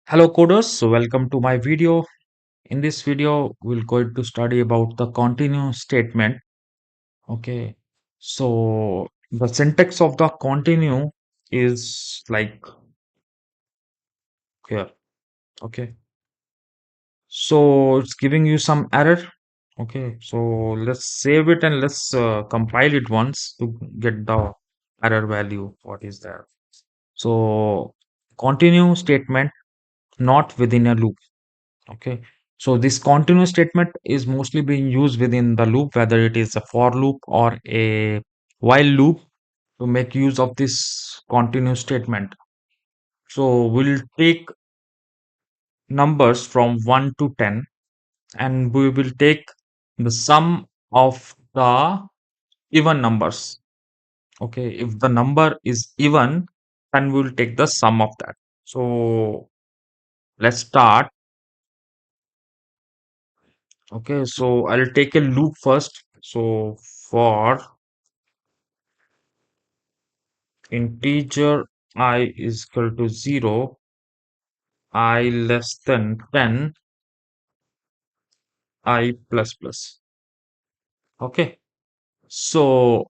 Hello coders, so welcome to my video. In this video, we're going to study about the continue statement. Okay, so the syntax of the continue is like here. Okay, so it's giving you some error. Okay, so let's save it and let's compile it once to get the error value. What is there? So continue statement not within a loop. Okay, so this continuous statement is mostly being used within the loop, whether it is a for loop or a while loop, to make use of this continuous statement. So we'll take numbers from 1 to 10 and we will take the sum of the even numbers. Okay, if the number is even, then we'll take the sum of that. So let's start. Okay, so I'll take a loop first. So for integer I is equal to 0, I less than 10, I plus plus. Okay, so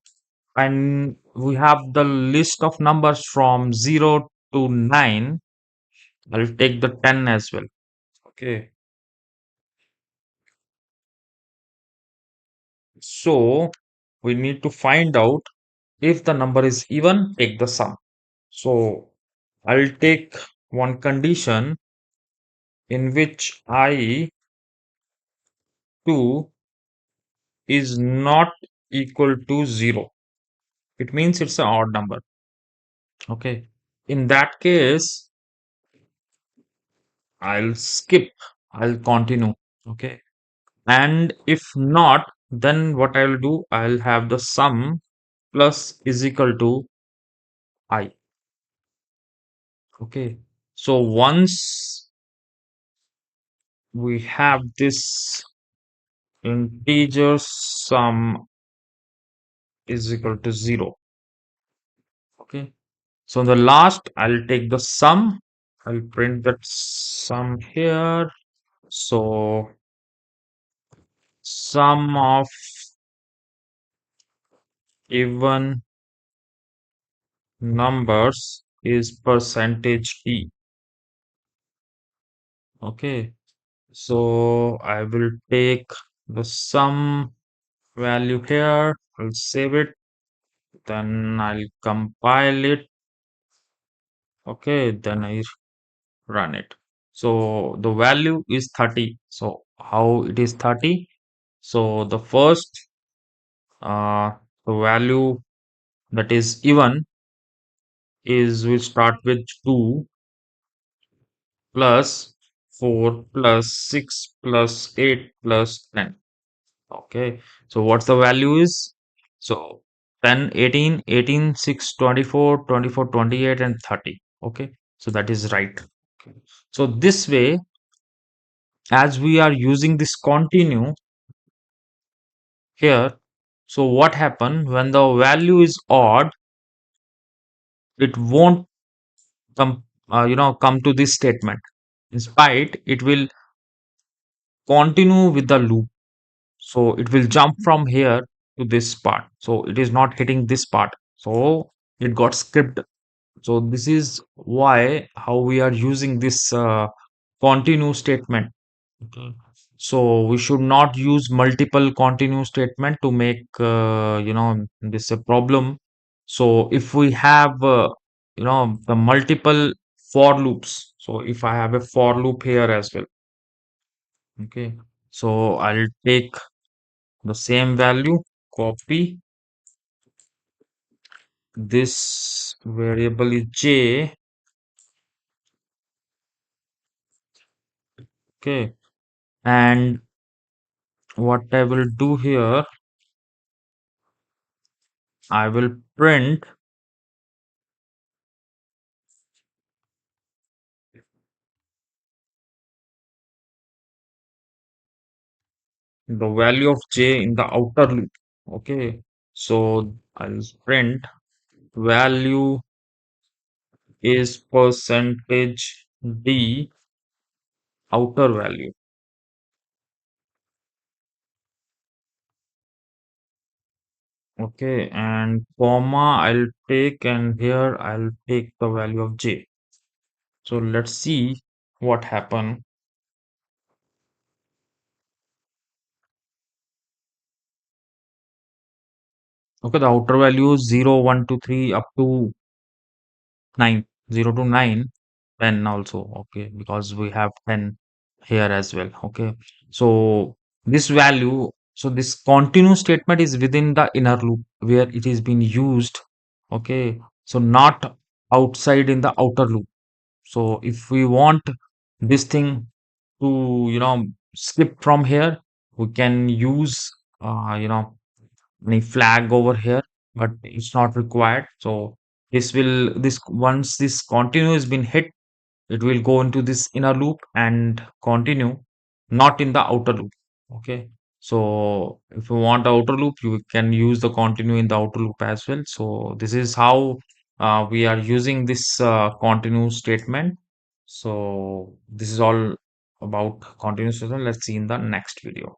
and we have the list of numbers from 0 to 9. I'll take the 10 as well. Okay, so we need to find out if the number is even, take the sum. So I'll take one condition in which I 2 is not equal to 0. It means it's an odd number. Okay. In that case, I'll skip, I'll continue. Okay. And if not, then what I'll do, I'll have the sum plus is equal to I. Okay. So once we have this integer sum is equal to 0. Okay. So in the last, I'll take the sum. I'll print that sum here. So sum of even numbers is percentage E. Okay. So I will take the sum value here. I'll save it. Then I'll compile it. Okay. Then I run it. So the value is 30. So how it is 30? So the first the value that is even is we start with 2 plus 4 plus 6 plus 8 plus 10. Okay, so what's the value is? So 10, 18, 18, 6, 24, 24, 28, and 30. Okay, so that is right. Okay. So this way, as we are using this continue here, so what happen when the value is odd, it won't come, come to this statement. In spite, it will continue with the loop. So it will jump from here to this part. So it is not hitting this part. So it got skipped. So this is why how we are using this continue statement. Okay. So we should not use multiple continue statement to make this a problem. So if we have the multiple for loops. So if I have a for loop here as well. Okay. So I'll take the same value, copy this variable is j. Okay, and what I will do here, I will print the value of j in the outer loop. Okay, so I'll print value is percentage d outer value. Okay, and comma I'll take, and here I'll take the value of j. So let's see what happen. Okay, the outer value is 0, 1, 2, 3 up to 9, 0 to 9, 10 also. Okay, because we have 10 here as well. Okay, so this value, so this continue statement is within the inner loop where it is being used. Okay, so not outside in the outer loop. So if we want this thing to, skip from here, we can use, any flag over here, but it's not required. So this once this continue has been hit, it will go into this inner loop and continue, not in the outer loop. Okay. So if you want outer loop, you can use the continue in the outer loop as well. So this is how we are using this continue statement. So this is all about continue statement. Let's see in the next video.